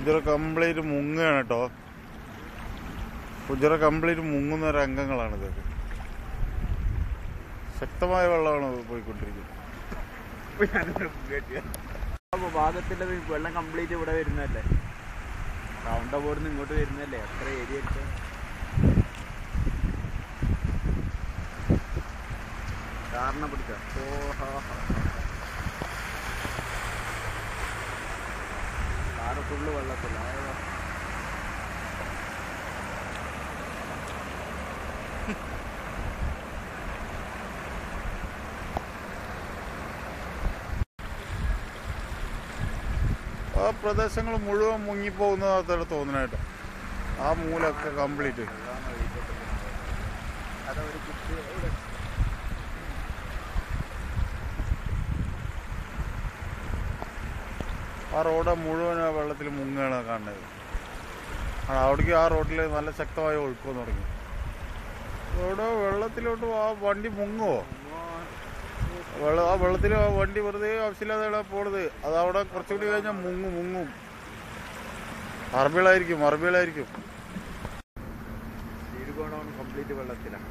കുജറ complete മുങ്ങുകയാണ് കേട്ടോ. കുജറ complete മുങ്ങുന്ന രംഗങ്ങളാണ് ഇതൊക്കെ. ശക്തമായ വെള്ളമാണ് പോയിക്കൊണ്ടിരിക്കുന്നത്. ഭാഗത്തിന്റെ വെള്ളം കംപ്ലീറ്റ് ഇവിടെ വരുന്നതല്ലേ, റൗണ്ട് അബൌട്ട് ഇങ്ങോട്ട് വരുന്നതല്ലേ, അത്ര ഏരിയ കാരണം പിടിച്ച കാറ് ഫുള്ള് വെള്ളത്തില്ല. ആ പ്രദേശങ്ങൾ മുഴുവൻ മുങ്ങിപ്പോകുന്നതാണ് തോന്നുന്നതായിട്ട്. ആ മൂലൊക്കെ കംപ്ലീറ്റ് ആ റോഡ് മുഴുവൻ വെള്ളത്തിൽ മുങ്ങുകയാണ് കാണുന്നത്. അവിടേക്ക് ആ റോഡിൽ നല്ല ശക്തമായ ഒഴുക്കം തുടങ്ങി. അവിടെ വെള്ളത്തിലോട്ട് ആ വണ്ടി മുങ്ങുമോ? ആ വെള്ളത്തിൽ ആ വണ്ടി വെറുതെ ആവശ്യമില്ലാതെ പോണത്. അത് അവിടെ കുറച്ചുകൂടി കഴിഞ്ഞാൽ മുങ്ങും. അറബികളായിരിക്കും. കംപ്ലീറ്റ് വെള്ളത്തിലാണ്.